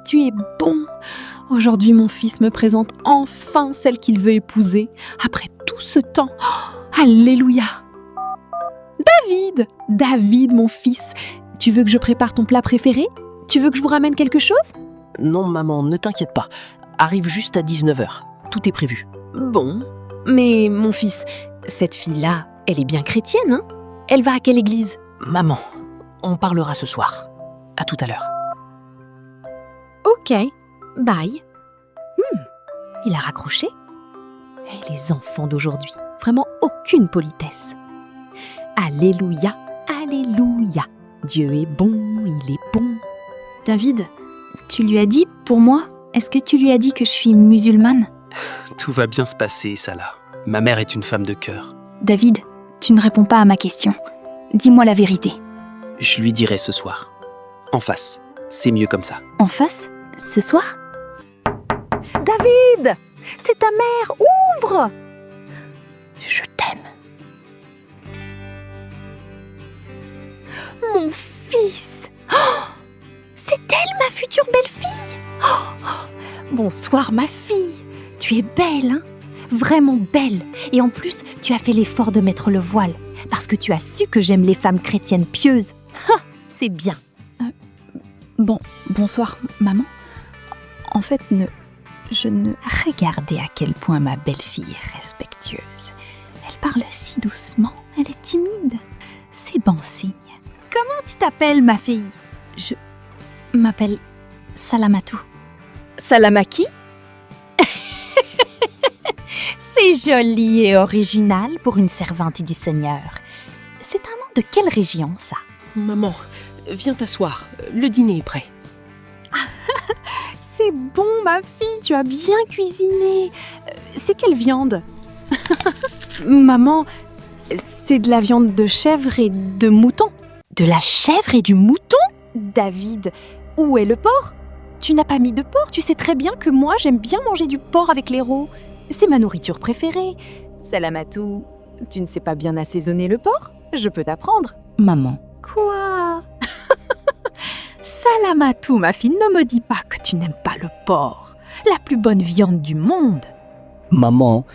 Seigneur, tu es bon. Aujourd'hui, mon fils me présente enfin celle qu'il veut épouser. Après tout ce temps, alléluia. David, mon fils, tu veux que je prépare ton plat préféré? Tu veux que je vous ramène quelque chose? Non, maman, ne t'inquiète pas. Arrive juste à 19h. Tout est prévu. Bon, mais mon fils, cette fille-là, elle est bien chrétienne, hein? Elle va à quelle église? Maman, on parlera ce soir. À tout à l'heure. Ok, bye. Il a raccroché? Et les enfants d'aujourd'hui, vraiment aucune politesse. Alléluia, alléluia. Dieu est bon, il est bon. David, tu lui as dit pour moi? Est-ce que tu lui as dit que je suis musulmane? Tout va bien se passer, Salah. Ma mère est une femme de cœur. David, tu ne réponds pas à ma question. Dis-moi la vérité. Je lui dirai ce soir. En face. C'est mieux comme ça. En face? Ce soir? David, c'est ta mère, ouvre! Je t'aime. Mon fils! Oh, c'est elle, ma future belle-fille! Bonsoir, ma fille. Tu es belle, hein? Vraiment belle. Et en plus, tu as fait l'effort de mettre le voile, parce que tu as su que j'aime les femmes chrétiennes pieuses. C'est bien. Bonsoir, maman. En fait, je ne... Regardez à quel point ma belle-fille est respectueuse. Elle parle si doucement, elle est timide. C'est bon signe. Comment tu t'appelles, ma fille? Je m'appelle Salamatou. Salamaki? C'est joli et original pour une servante du Seigneur. C'est un nom de quelle région, ça? Maman, viens t'asseoir. Le dîner est prêt. C'est bon, ma fille, tu as bien cuisiné. C'est quelle viande? Maman, c'est de la viande de chèvre et de mouton. De la chèvre et du mouton? David, où est le porc? Tu n'as pas mis de porc, tu sais très bien que moi j'aime bien manger du porc avec l'héros. C'est ma nourriture préférée. Salamatou, tu ne sais pas bien assaisonner le porc? Je peux t'apprendre. Maman. Quoi? Salamatou, ma fille, ne me dis pas que tu n'aimes pas le porc. La plus bonne viande du monde. Maman,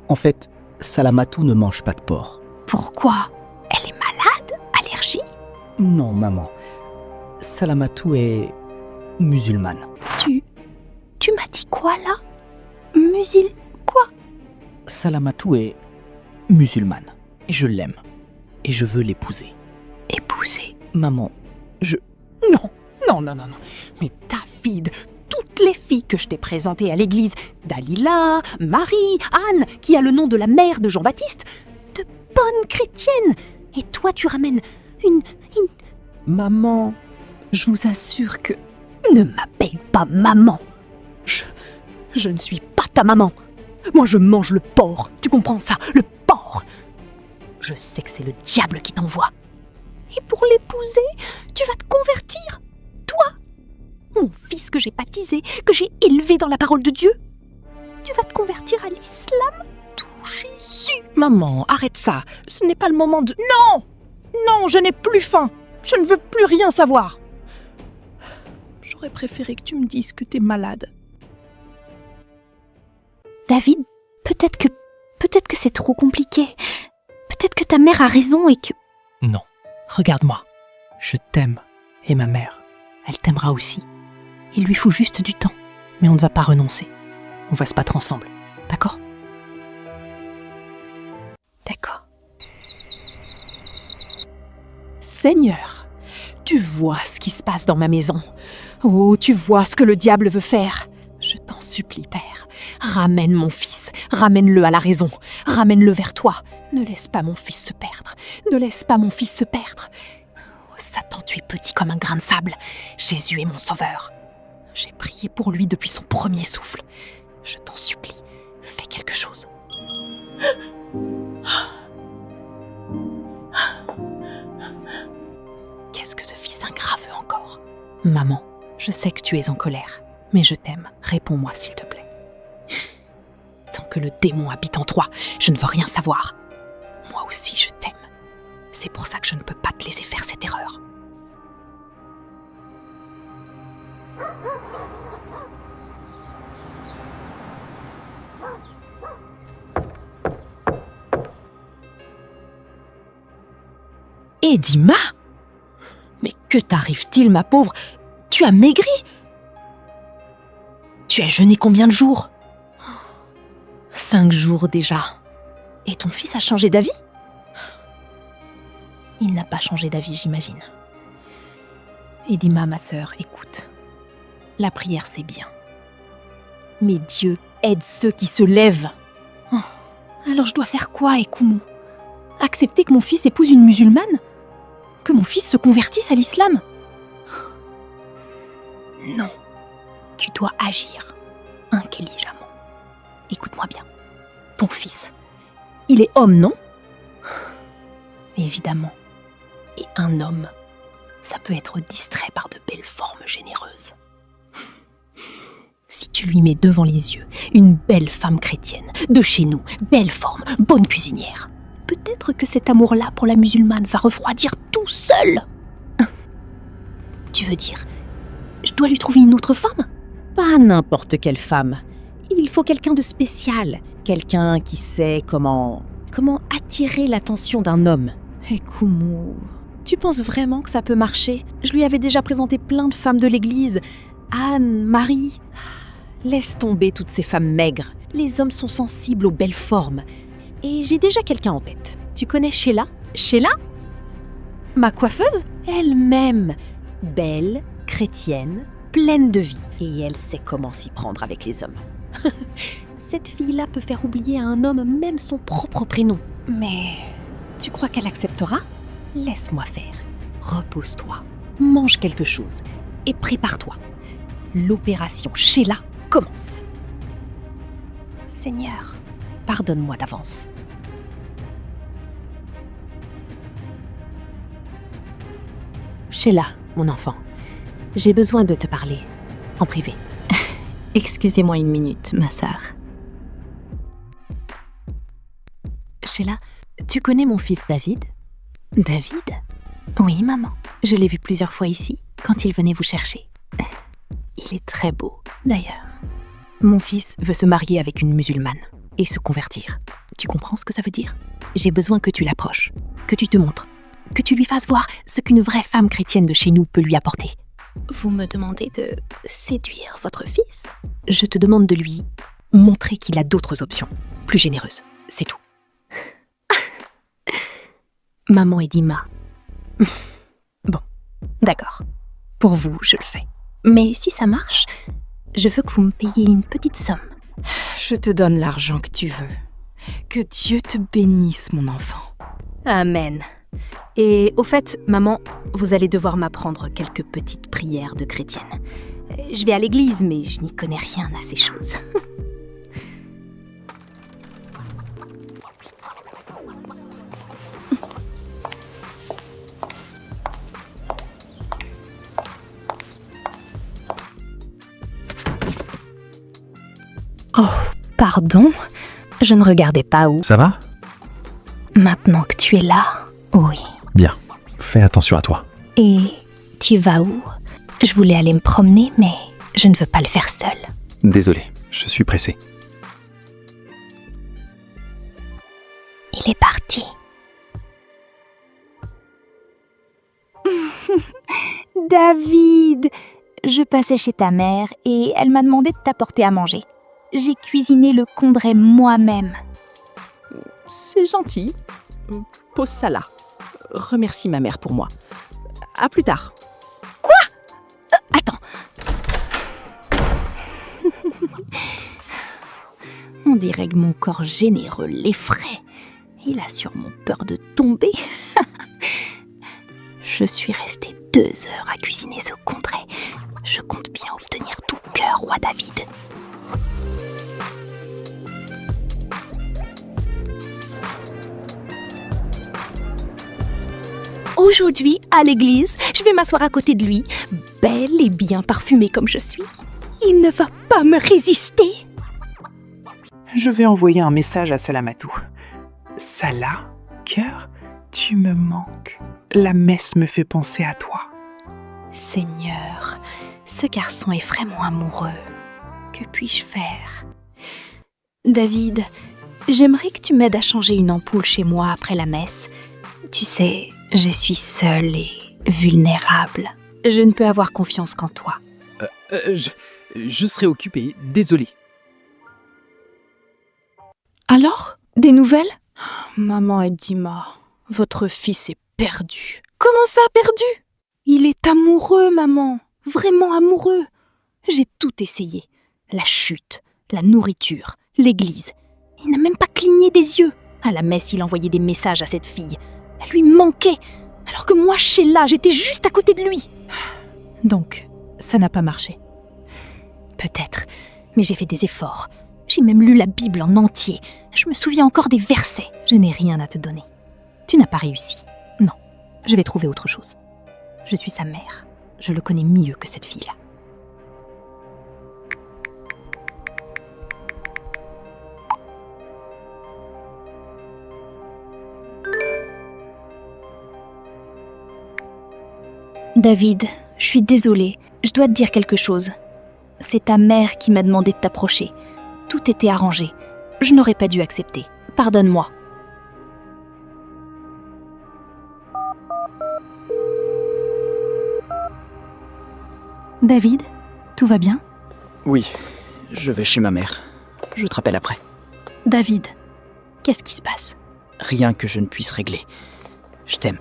en fait, Salamatou ne mange pas de porc. Pourquoi? Elle est malade? Allergie? Non, maman. Salamatou est musulmane. Tu m'as dit quoi là? Quoi? Salamatou est musulmane. Et je l'aime. Et je veux l'épouser. Épouser? Maman, Non. Mais David, toutes les filles que je t'ai présentées à l'église, Dalila, Marie, Anne, qui a le nom de la mère de Jean-Baptiste, de bonnes chrétiennes. Et toi, tu ramènes une... Maman, je vous assure que... Ne m'appelle pas maman. Je ne suis pas ta maman. Moi, je mange le porc. Tu comprends ça? Le porc. Je sais que c'est le diable qui t'envoie. Et pour l'épouser, tu vas te convertir? Toi, mon fils que j'ai baptisé, que j'ai élevé dans la parole de Dieu. Tu vas te convertir à l'islam? Tout Jésus. Maman, arrête ça. Ce n'est pas le moment de... Non, je n'ai plus faim. Je ne veux plus rien savoir. J'aurais préféré que tu me dises que t'es malade. David, peut-être que c'est trop compliqué. Peut-être que ta mère a raison et que... Non, regarde-moi. Je t'aime. Et ma mère, elle t'aimera aussi. Il lui faut juste du temps. Mais on ne va pas renoncer. On va se battre ensemble. D'accord? D'accord. Seigneur, tu vois ce qui se passe dans ma maison. Oh, tu vois ce que le diable veut faire. Je t'en supplie, Père, ramène mon fils, ramène-le à la raison, ramène-le vers toi. Ne laisse pas mon fils se perdre, ne laisse pas mon fils se perdre. Oh, Satan, tu es petit comme un grain de sable. Jésus est mon sauveur. J'ai prié pour lui depuis son premier souffle. Je t'en supplie, fais quelque chose. Qu'est-ce que ce fils ingrat veut encore? Maman, je sais que tu es en colère, mais je t'aime. Réponds-moi, s'il te plaît. Tant que le démon habite en toi, je ne veux rien savoir. Moi aussi, je t'aime. C'est pour ça que je ne peux pas te laisser faire cette erreur. Edima? Mais que t'arrive-t-il, ma pauvre? Tu as maigri? Tu as jeûné combien de jours? 5 jours déjà. Et ton fils a changé d'avis? Il n'a pas changé d'avis, j'imagine. Edima, ma sœur, écoute. La prière, c'est bien. Mais Dieu aide ceux qui se lèvent. Oh, alors je dois faire quoi, Ekumu? Accepter que mon fils épouse une musulmane? Que mon fils se convertisse à l'islam? Non. Tu dois agir intelligemment. Écoute-moi bien. Ton fils, il est homme, non? Évidemment. Et un homme, ça peut être distrait par de belles formes généreuses. Si tu lui mets devant les yeux une belle femme chrétienne, de chez nous, belle forme, bonne cuisinière, peut-être que cet amour-là pour la musulmane va refroidir tout seul. Tu veux dire, je dois lui trouver une autre femme? Pas n'importe quelle femme. Il faut quelqu'un de spécial. Quelqu'un qui sait comment attirer l'attention d'un homme. Ekumu, tu penses vraiment que ça peut marcher? Je lui avais déjà présenté plein de femmes de l'église. Anne, Marie. Laisse tomber toutes ces femmes maigres. Les hommes sont sensibles aux belles formes. Et j'ai déjà quelqu'un en tête. Tu connais Sheila? Sheila? Ma coiffeuse? Elle-même. Belle, chrétienne, pleine de vie. Et elle sait comment s'y prendre avec les hommes. Cette fille-là peut faire oublier à un homme même son propre prénom. Mais tu crois qu'elle acceptera? Laisse-moi faire. Repose-toi, mange quelque chose et prépare-toi. L'opération Sheila commence. Seigneur, pardonne-moi d'avance. Sheila, mon enfant, j'ai besoin de te parler, en privé. Excusez-moi une minute, ma sœur. Sheila, tu connais mon fils David? David? Oui, maman. Je l'ai vu plusieurs fois ici, quand il venait vous chercher. Il est très beau, d'ailleurs. Mon fils veut se marier avec une musulmane et se convertir. Tu comprends ce que ça veut dire? J'ai besoin que tu l'approches, que tu te montres, que tu lui fasses voir ce qu'une vraie femme chrétienne de chez nous peut lui apporter. Vous me demandez de séduire votre fils? Je te demande de lui montrer qu'il a d'autres options, plus généreuses. C'est tout. Maman Edima. Bon, d'accord. Pour vous, je le fais. Mais si ça marche, je veux que vous me payiez une petite somme. Je te donne l'argent que tu veux. Que Dieu te bénisse, mon enfant. Amen. Et au fait, maman, vous allez devoir m'apprendre quelques petites prières de chrétienne. Je vais à l'église, mais je n'y connais rien à ces choses. Oh, pardon, je ne regardais pas où. Ça va? Maintenant que tu es là, oui. Bien. Fais attention à toi. Et tu vas où? Je voulais aller me promener, mais je ne veux pas le faire seule. Désolé, je suis pressé. Il est parti. David! Je passais chez ta mère et elle m'a demandé de t'apporter à manger. J'ai cuisiné le condré moi-même. C'est gentil. Pose ça là. Remercie ma mère pour moi. À plus tard. Attends. On dirait que mon corps généreux l'effraie. Il a sûrement peur de tomber. Je suis restée 2 heures à cuisiner ce condré. Je compte bien obtenir tout cœur, roi David. Aujourd'hui, à l'église, je vais m'asseoir à côté de lui, belle et bien parfumée comme je suis. Il ne va pas me résister. Je vais envoyer un message à Salamatou. Salah, cœur, tu me manques. La messe me fait penser à toi. Seigneur, ce garçon est vraiment amoureux. Que puis-je faire? David, j'aimerais que tu m'aides à changer une ampoule chez moi après la messe. Tu sais, Je suis seule et vulnérable. Je ne peux avoir confiance qu'en toi. Je serai occupé, désolé. Alors, des nouvelles? Maman Edima, votre fils est perdu. Comment ça, perdu? Il est amoureux, maman. Vraiment amoureux. J'ai tout essayé. La chute, la nourriture, l'église. Il n'a même pas cligné des yeux. À la messe, il envoyait des messages à cette fille. Elle lui manquait. Alors que moi, Sheila, j'étais juste à côté de lui. Donc, ça n'a pas marché. Peut-être, mais j'ai fait des efforts. J'ai même lu la Bible en entier. Je me souviens encore des versets. Je n'ai rien à te donner. Tu n'as pas réussi. Non, je vais trouver autre chose. Je suis sa mère. Je le connais mieux que cette fille-là. David, je suis désolée. Je dois te dire quelque chose. C'est ta mère qui m'a demandé de t'approcher. Tout était arrangé. Je n'aurais pas dû accepter. Pardonne-moi. David, tout va bien? Oui, je vais chez ma mère. Je te rappelle après. David, qu'est-ce qui se passe? Rien que je ne puisse régler. Je t'aime.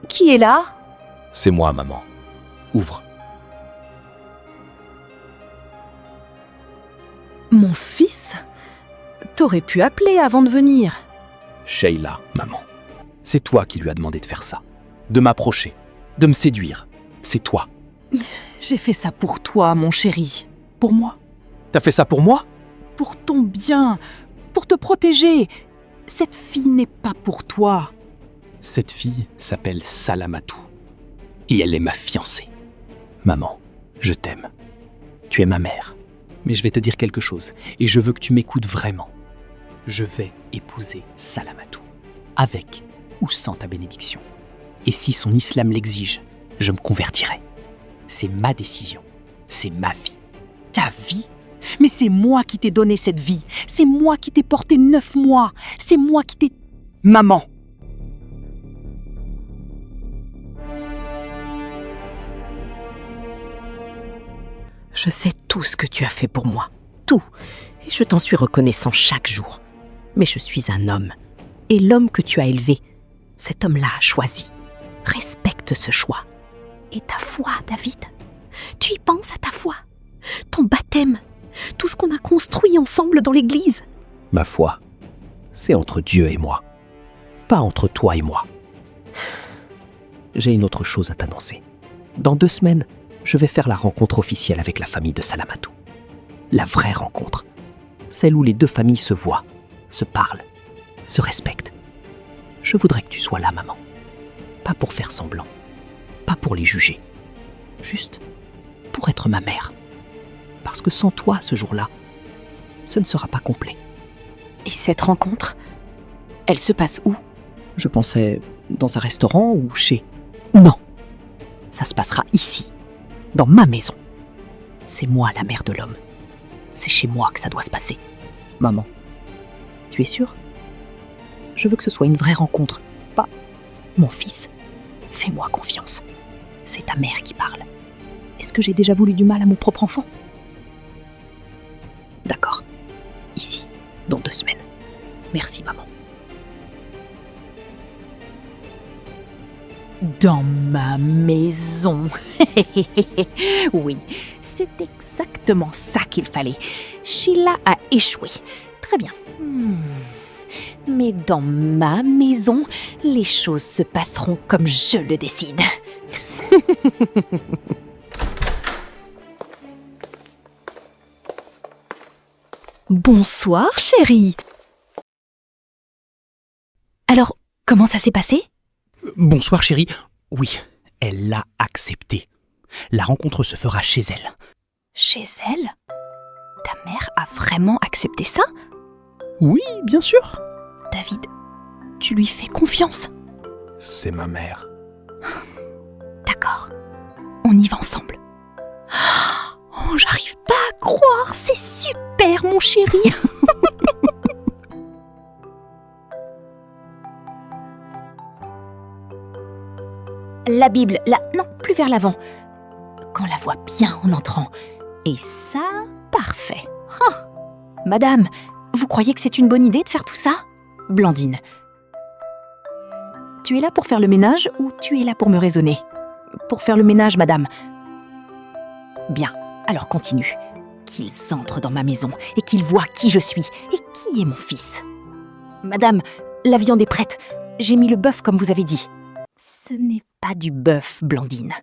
Qui est là? C'est moi, maman. Ouvre. Mon fils? T'aurais pu appeler avant de venir. Sheila, maman. C'est toi qui lui as demandé de faire ça. De m'approcher. De me séduire. C'est toi. J'ai fait ça pour toi, mon chéri. Pour moi? T'as fait ça pour moi? Pour ton bien. Pour te protéger. Cette fille n'est pas pour toi. Cette fille s'appelle Salamatou. Et elle est ma fiancée. Maman, je t'aime. Tu es ma mère. Mais je vais te dire quelque chose, et je veux que tu m'écoutes vraiment. Je vais épouser Salamatou, avec ou sans ta bénédiction. Et si son islam l'exige, je me convertirai. C'est ma décision. C'est ma vie. Ta vie? Mais c'est moi qui t'ai donné cette vie. C'est moi qui t'ai porté 9 mois. C'est moi qui t'ai... Maman! Je sais tout ce que tu as fait pour moi. Tout. Et je t'en suis reconnaissant chaque jour. Mais je suis un homme. Et l'homme que tu as élevé, cet homme-là a choisi. Respecte ce choix. Et ta foi, David? Tu y penses à ta foi? Ton baptême? Tout ce qu'on a construit ensemble dans l'église? Ma foi, c'est entre Dieu et moi. Pas entre toi et moi. J'ai une autre chose à t'annoncer. Dans 2 semaines, je vais faire la rencontre officielle avec la famille de Salamatou. La vraie rencontre. Celle où les 2 familles se voient, se parlent, se respectent. Je voudrais que tu sois là, maman. Pas pour faire semblant. Pas pour les juger. Juste pour être ma mère. Parce que sans toi, ce jour-là, ce ne sera pas complet. Et cette rencontre, elle se passe où? Je pensais dans un restaurant ou chez... Non, ça se passera ici, dans ma maison. C'est moi la mère de l'homme. C'est chez moi que ça doit se passer. Maman, tu es sûre? Je veux que ce soit une vraie rencontre, pas mon fils. Fais-moi confiance. C'est ta mère qui parle. Est-ce que j'ai déjà voulu du mal à mon propre enfant? D'accord. Ici, dans 2 semaines. Merci, maman. Dans ma maison. Oui, c'est exactement ça qu'il fallait. Sheila a échoué. Très bien. Mais dans ma maison, les choses se passeront comme je le décide. Bonsoir, chérie. Alors, comment ça s'est passé? Bonsoir chérie. Oui, elle l'a accepté. La rencontre se fera chez elle. Chez elle? Ta mère a vraiment accepté ça? Oui, bien sûr. David, tu lui fais confiance? C'est ma mère. D'accord, on y va ensemble. Oh, j'arrive pas à croire, c'est super, mon chéri. La Bible, là, non, plus vers l'avant. Qu'on la voit bien en entrant. Et ça, parfait. Ah. Madame, vous croyez que c'est une bonne idée de faire tout ça? Blandine, tu es là pour faire le ménage ou tu es là pour me raisonner? Pour faire le ménage, madame. Bien, alors continue. Qu'il entre dans ma maison et qu'il voit qui je suis et qui est mon fils. Madame, la viande est prête. J'ai mis le bœuf comme vous avez dit. Ce n'est pas du bœuf, Blandine.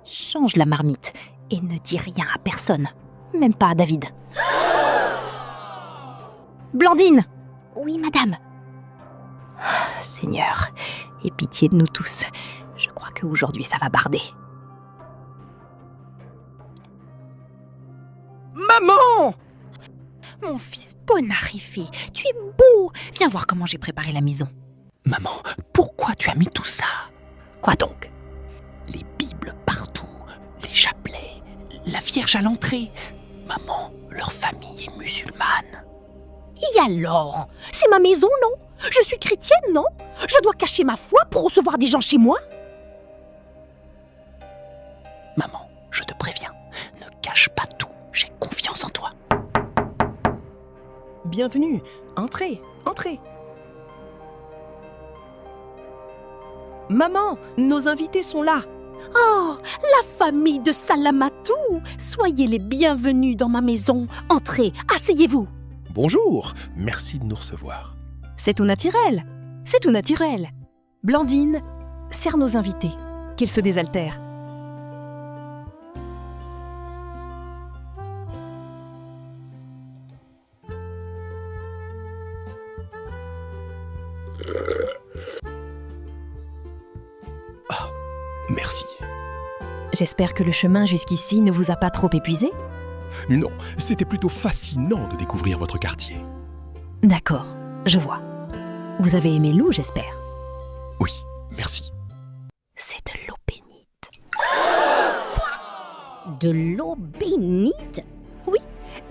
Change la marmite et ne dis rien à personne, même pas à David. Blandine! Oui, madame. Seigneur, aie pitié de nous tous. Je crois qu'aujourd'hui ça va barder. Maman! Mon fils bon arrivé, tu es beau. Viens voir comment j'ai préparé la maison. Maman, pourquoi tu as mis tout ça? Quoi donc? Les Bibles partout, les chapelets, la Vierge à l'entrée. Maman, leur famille est musulmane. Et alors? C'est ma maison, non? Je suis chrétienne, non? Je dois cacher ma foi pour recevoir des gens chez moi? Maman, je te préviens, ne cache pas tout, j'ai confiance en toi. Bienvenue, entrez, entrez. Maman, nos invités sont là. Oh, la famille de Salamatou! Soyez les bienvenus dans ma maison. Entrez, asseyez-vous. Bonjour, merci de nous recevoir. C'est tout naturel. C'est tout naturel. Blandine, serre nos invités, qu'ils se désaltèrent. Merci. J'espère que le chemin jusqu'ici ne vous a pas trop épuisé? Non, c'était plutôt fascinant de découvrir votre quartier. D'accord, je vois. Vous avez aimé l'eau, j'espère? Oui, merci. C'est de l'eau bénite. De l'eau bénite? Oui,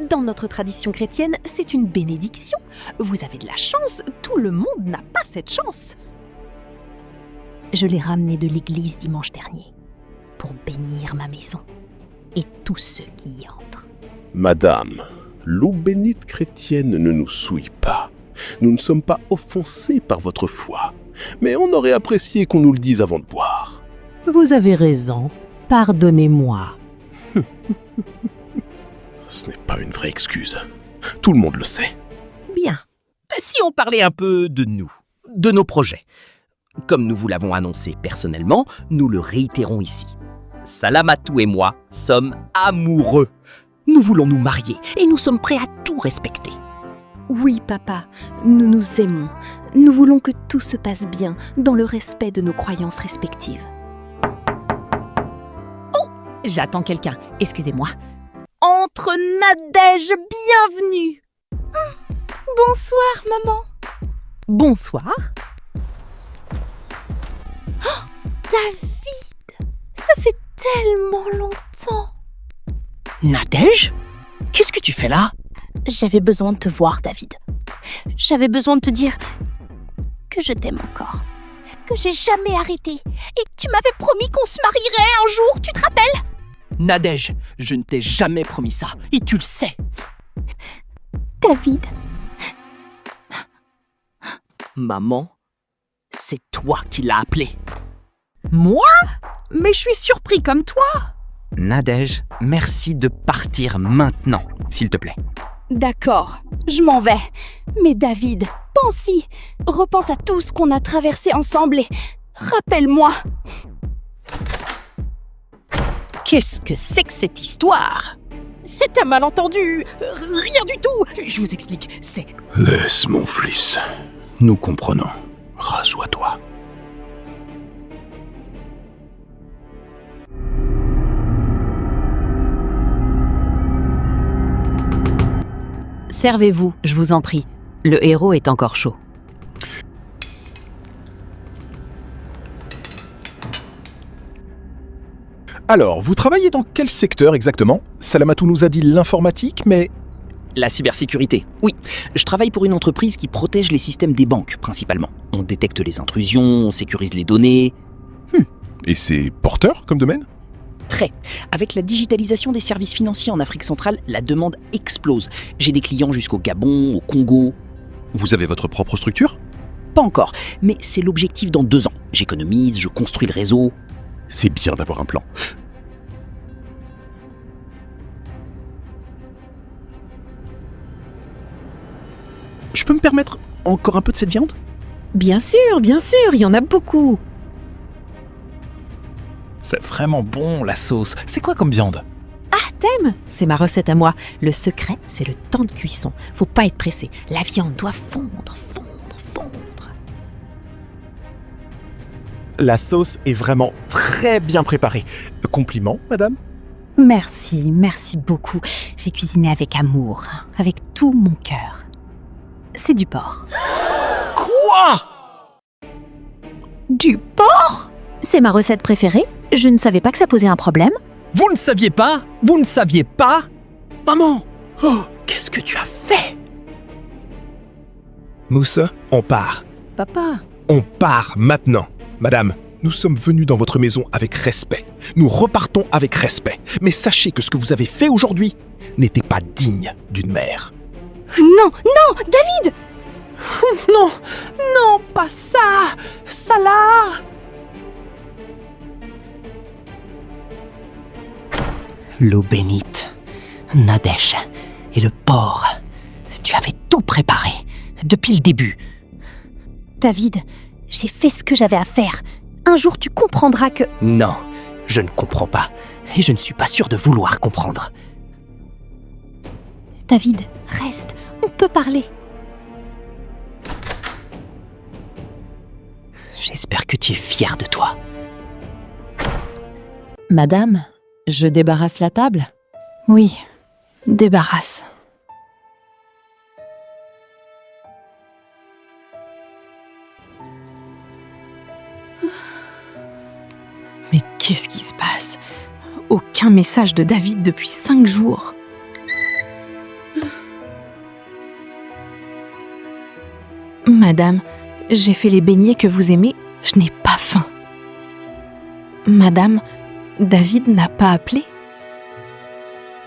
dans notre tradition chrétienne, c'est une bénédiction. Vous avez de la chance, tout le monde n'a pas cette chance. Je l'ai ramené de l'église dimanche dernier pour bénir ma maison et tous ceux qui y entrent. Madame, l'eau bénite chrétienne ne nous souille pas. Nous ne sommes pas offensés par votre foi, mais on aurait apprécié qu'on nous le dise avant de boire. Vous avez raison. Pardonnez-moi. Ce n'est pas une vraie excuse. Tout le monde le sait. Bien. Si on parlait un peu de nous, de nos projets. Comme nous vous l'avons annoncé personnellement, nous le réitérons ici. Salamatou et moi sommes amoureux. Nous voulons nous marier et nous sommes prêts à tout respecter. Oui, papa, nous nous aimons. Nous voulons que tout se passe bien dans le respect de nos croyances respectives. J'attends quelqu'un, excusez-moi. Entre Nadège, bienvenue. Bonsoir, maman. Bonsoir. David, ça fait tellement longtemps. Nadège? Qu'est-ce que tu fais là? J'avais besoin de te voir, David. J'avais besoin de te dire que je t'aime encore, que j'ai jamais arrêté et que tu m'avais promis qu'on se marierait un jour, tu te rappelles? Nadège, je ne t'ai jamais promis ça, et tu le sais. David. Maman, c'est toi qui l'as appelé. Moi? Mais je suis surpris comme toi. Nadège, merci de partir maintenant, s'il te plaît. D'accord, je m'en vais. Mais David, pense-y. Repense à tout ce qu'on a traversé ensemble et rappelle-moi. Qu'est-ce que c'est que cette histoire? C'est un malentendu. Rien du tout. Je vous explique, c'est... Laisse mon fils. Nous comprenons. Rassois-toi. Servez-vous, je vous en prie. Le héros est encore chaud. Alors, vous travaillez dans quel secteur exactement? Salamatou nous a dit l'informatique, mais... La cybersécurité, oui. Je travaille pour une entreprise qui protège les systèmes des banques, principalement. On détecte les intrusions, on sécurise les données. Et c'est porteur comme domaine? Très. Avec la digitalisation des services financiers en Afrique centrale, la demande explose. J'ai des clients jusqu'au Gabon, au Congo. Vous avez votre propre structure? Pas encore, mais c'est l'objectif dans 2 ans. J'économise, je construis le réseau. C'est bien d'avoir un plan. Je peux me permettre encore un peu de cette viande? Bien sûr, il y en a beaucoup. C'est vraiment bon, la sauce. C'est quoi comme viande? T'aimes? C'est ma recette à moi. Le secret, c'est le temps de cuisson. Faut pas être pressé. La viande doit fondre. La sauce est vraiment très bien préparée. Compliment, madame? Merci beaucoup. J'ai cuisiné avec amour, avec tout mon cœur. C'est du porc. Quoi? Du porc? C'est ma recette préférée. Je ne savais pas que ça posait un problème. Vous ne saviez pas? Vous ne saviez pas? Maman! Oh, qu'est-ce que tu as fait? Moussa, on part. Papa, On part maintenant. Madame, nous sommes venus dans votre maison avec respect. Nous repartons avec respect. Mais sachez que ce que vous avez fait aujourd'hui n'était pas digne d'une mère. Non, David! Non, pas ça! Salah! L'eau bénite, Nadège et le porc. Tu avais tout préparé, depuis le début. David, j'ai fait ce que j'avais à faire. Un jour, tu comprendras que... Non, je ne comprends pas. Et je ne suis pas sûr de vouloir comprendre. David, reste, on peut parler. J'espère que tu es fier de toi. madame, je débarrasse la table? Oui, débarrasse. Mais qu'est-ce qui se passe? Aucun message de David depuis 5 jours. Madame, j'ai fait les beignets que vous aimez, je n'ai pas faim. Madame, David n'a pas appelé?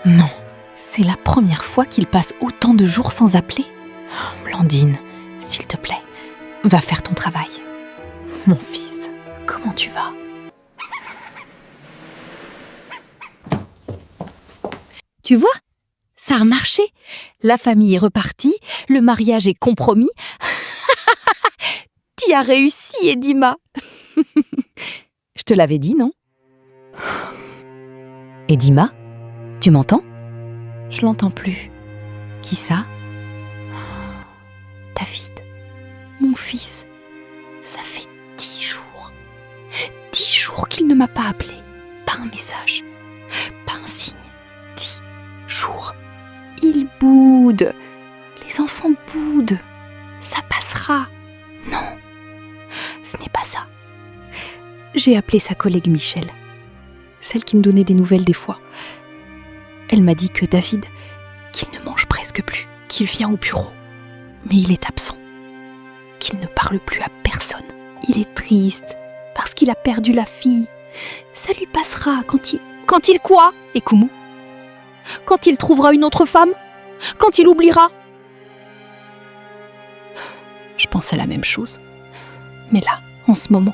Non, c'est la première fois qu'il passe autant de jours sans appeler. Oh, Blandine, s'il te plaît, va faire ton travail. Mon fils, comment tu vas? Tu vois, ça a marché. La famille est repartie, le mariage est compromis. T'y as réussi, Edima. Je te l'avais dit, non? Edima, tu m'entends? Je l'entends plus. Qui ça? David, mon fils, ça fait 10 jours. 10 jours qu'il ne m'a pas appelé. Pas un message, pas un signe. 10 jours. Il boude. Les enfants boudent. Ça passera. Non, ce n'est pas ça. J'ai appelé sa collègue Michel, celle qui me donnait des nouvelles des fois. Elle m'a dit que David, qu'il ne mange presque plus, qu'il vient au bureau, mais il est absent, qu'il ne parle plus à personne. Il est triste parce qu'il a perdu la fille. Ça lui passera quand il quoi, Ekumu? Quand il trouvera une autre femme? Quand il oubliera? Je pense à la même chose. Mais là, en ce moment,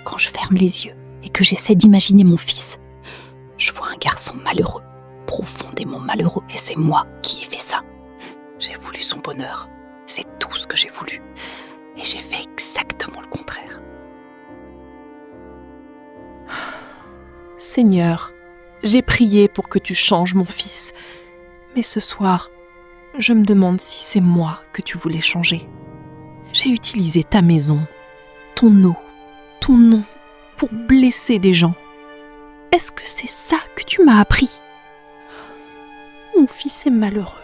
quand je ferme les yeux et que j'essaie d'imaginer mon fils, je vois un garçon malheureux, profondément malheureux, et c'est moi qui ai fait ça. J'ai voulu son bonheur, c'est tout ce que j'ai voulu, et j'ai fait exactement le contraire. Seigneur, j'ai prié pour que tu changes mon fils, mais ce soir, je me demande si c'est moi que tu voulais changer. J'ai utilisé ta maison, ton eau, ton nom pour blesser des gens. Est-ce que c'est ça que tu m'as appris? Mon fils est malheureux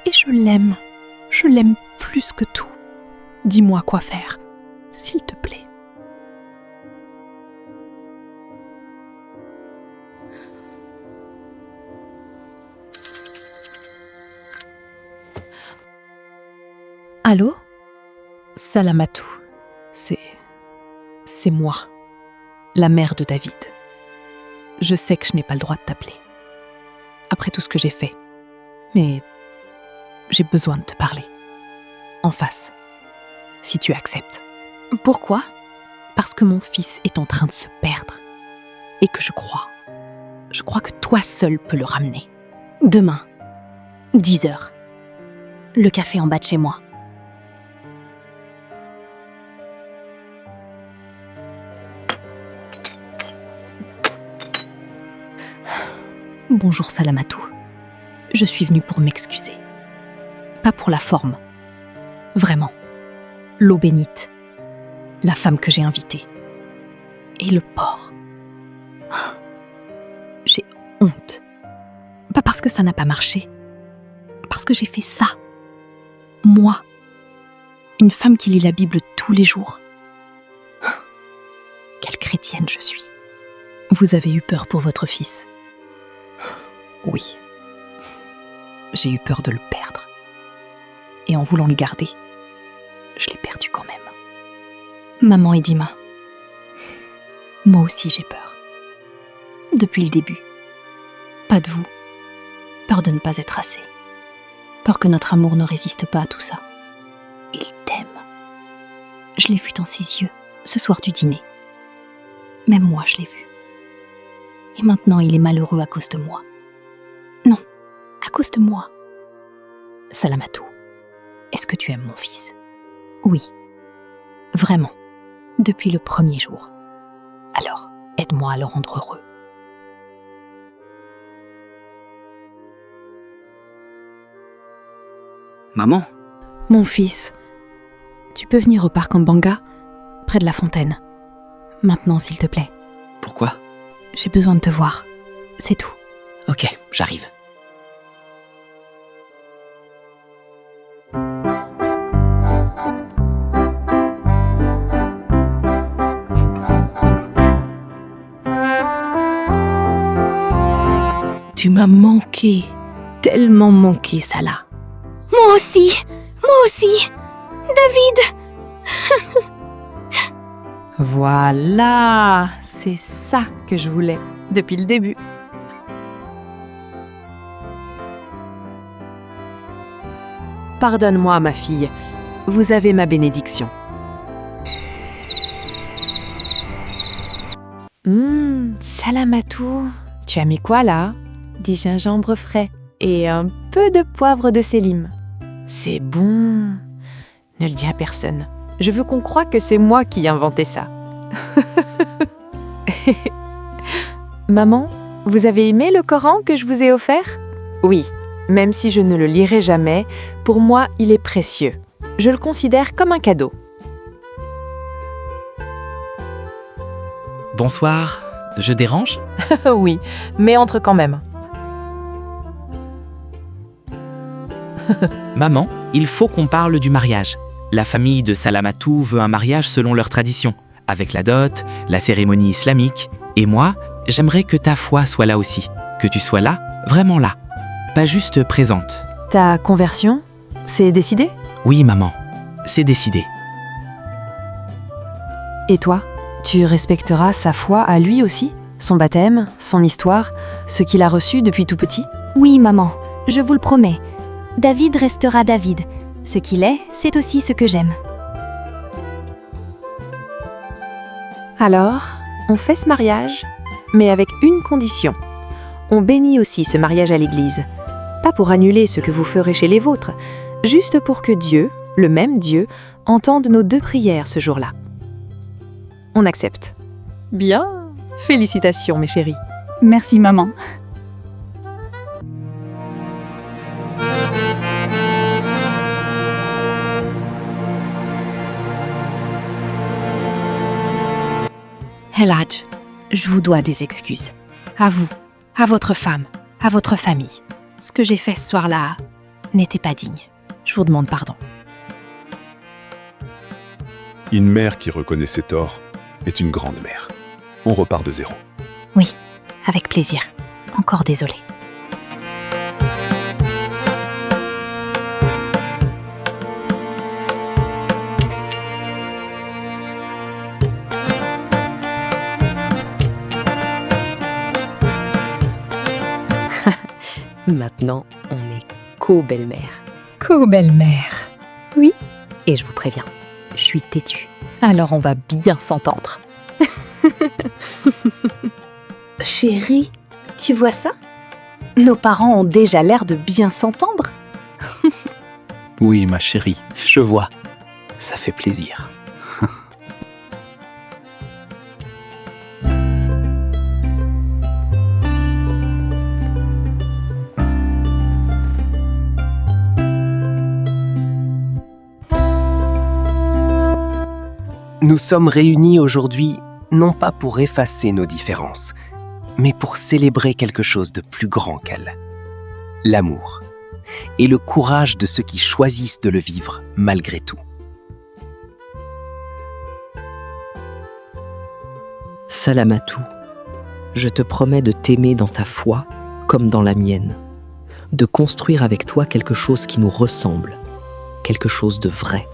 et je l'aime plus que tout. Dis-moi quoi faire, s'il te plaît. Allô? Salamatou, c'est moi, la mère de David. Je sais que je n'ai pas le droit de t'appeler, après tout ce que j'ai fait, mais j'ai besoin de te parler, en face, si tu acceptes. Pourquoi? Parce que mon fils est en train de se perdre, et que je crois que toi seul peux le ramener. Demain, 10h. Le café en bas de chez moi. Bonjour Salamatou. Je suis venue pour m'excuser. Pas pour la forme. Vraiment. L'eau bénite. La femme que j'ai invitée. Et le porc. J'ai honte. Pas parce que ça n'a pas marché. Parce que j'ai fait ça. Moi. Une femme qui lit la Bible tous les jours. Quelle chrétienne je suis. Vous avez eu peur pour votre fils? Oui. J'ai eu peur de le perdre. Et en voulant le garder, je l'ai perdu quand même. Maman et Dima, moi aussi j'ai peur. Depuis le début. Pas de vous. Peur de ne pas être assez. Peur que notre amour ne résiste pas à tout ça. Il t'aime. Je l'ai vu dans ses yeux, ce soir du dîner. Même moi je l'ai vu. Et maintenant il est malheureux à cause de moi. Non, à cause de moi. Salamatou, est-ce que tu aimes mon fils? Oui, vraiment, depuis le premier jour. Alors, aide-moi à le rendre heureux. Maman? Mon fils, tu peux venir au parc en Banga, près de la fontaine. Maintenant, s'il te plaît. Pourquoi? J'ai besoin de te voir, c'est tout. Ok, j'arrive. Tu m'as manqué, tellement manqué, Salah. Moi aussi, David. Voilà, c'est ça que je voulais depuis le début. Pardonne-moi, ma fille, vous avez ma bénédiction. Salamatou, tu as mis quoi là? Du gingembre frais et un peu de poivre de Sélim. C'est bon. Ne le dis à personne. Je veux qu'on croie que c'est moi qui ai inventé ça. Maman, vous avez aimé le Coran que je vous ai offert? Oui, même si je ne le lirai jamais, pour moi, il est précieux. Je le considère comme un cadeau. Bonsoir, je dérange? Oui, mais entre quand même. Maman, il faut qu'on parle du mariage. La famille de Salamatou veut un mariage selon leur tradition, avec la dot, la cérémonie islamique, et moi, j'aimerais que ta foi soit là aussi, que tu sois là, vraiment là, pas juste présente. Ta conversion, c'est décidé? Oui, maman, c'est décidé. Et toi, tu respecteras sa foi à lui aussi? Son baptême, son histoire, ce qu'il a reçu depuis tout petit? Oui, maman, je vous le promets. David restera David. Ce qu'il est, c'est aussi ce que j'aime. Alors, on fait ce mariage, mais avec une condition. On bénit aussi ce mariage à l'église. Pas pour annuler ce que vous ferez chez les vôtres, juste pour que Dieu, le même Dieu, entende nos 2 prières ce jour-là. On accepte. Bien, félicitations mes chéris. Merci maman. Eladj, je vous dois des excuses. À vous, à votre femme, à votre famille. Ce que j'ai fait ce soir-là n'était pas digne. Je vous demande pardon. Une mère qui reconnaît ses torts est une grande mère. On repart de zéro. Oui, avec plaisir. Encore désolée. Maintenant, on est co-belle-mère. Co-belle-mère. Oui. Et je vous préviens, je suis têtue. Alors on va bien s'entendre. Chérie, tu vois ça? Nos parents ont déjà l'air de bien s'entendre. Oui, ma chérie, je vois. Ça fait plaisir. Nous sommes réunis aujourd'hui non pas pour effacer nos différences, mais pour célébrer quelque chose de plus grand qu'elles. L'amour et le courage de ceux qui choisissent de le vivre malgré tout. Salamatou, je te promets de t'aimer dans ta foi comme dans la mienne, de construire avec toi quelque chose qui nous ressemble, quelque chose de vrai.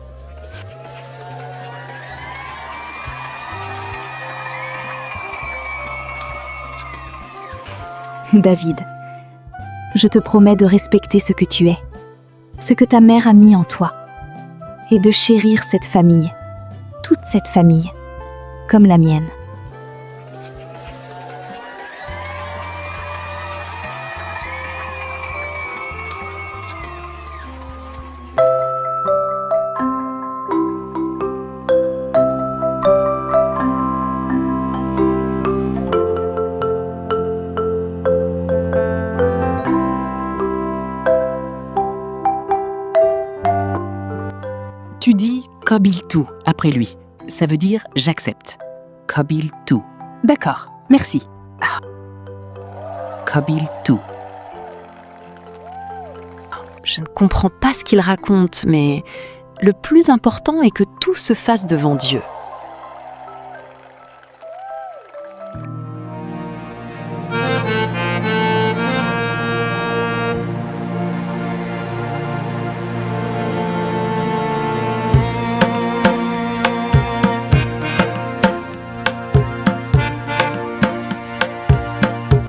David, je te promets de respecter ce que tu es, ce que ta mère a mis en toi, et de chérir cette famille, toute cette famille, comme la mienne. Tu dis Kabiltou après lui. Ça veut dire j'accepte. Kabiltou. D'accord, merci. Kabiltou. Je ne comprends pas ce qu'il raconte, mais le plus important est que tout se fasse devant Dieu.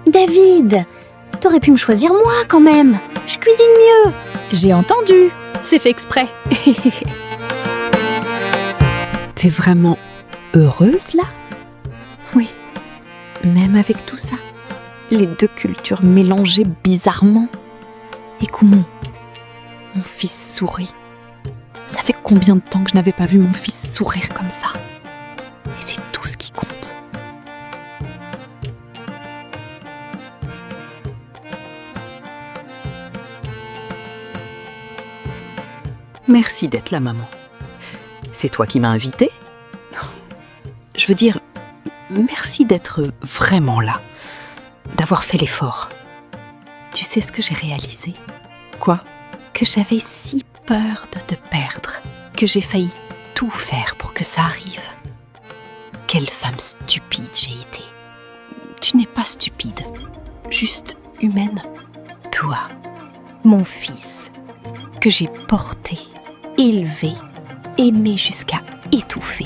David, t'aurais pu me choisir moi quand même. Je cuisine mieux. J'ai entendu. C'est fait exprès. T'es vraiment heureuse là? Oui, même avec tout ça. Les deux cultures mélangées bizarrement. Et Koumou, mon fils sourit. Ça fait combien de temps que je n'avais pas vu mon fils sourire comme ça? Et c'est tout ce qui compte. Merci d'être là, maman. C'est toi qui m'as invitée? Je veux dire, merci d'être vraiment là, d'avoir fait l'effort. Tu sais ce que j'ai réalisé? Quoi? Que j'avais si peur de te perdre, que j'ai failli tout faire pour que ça arrive. Quelle femme stupide j'ai été. Tu n'es pas stupide, juste humaine. Toi, mon fils, que j'ai porté, élevé, aimé jusqu'à étouffer.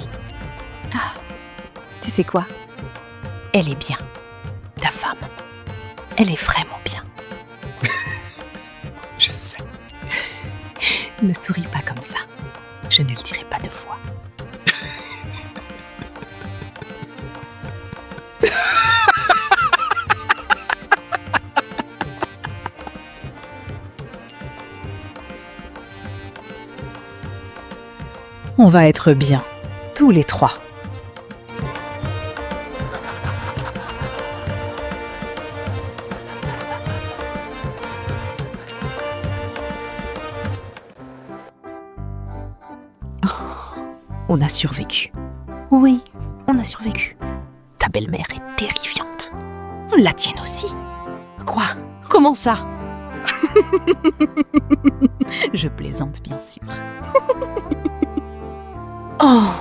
Ah, tu sais quoi? Elle est bien, ta femme. Elle est vraiment bien. Je sais. Ne souris pas comme ça. Je ne le dirai pas deux fois. On va être bien, tous les trois. On a survécu. Oui, on a survécu. Ta belle-mère est terrifiante. La tienne aussi. Quoi? Comment ça? Je plaisante bien sûr. Oh,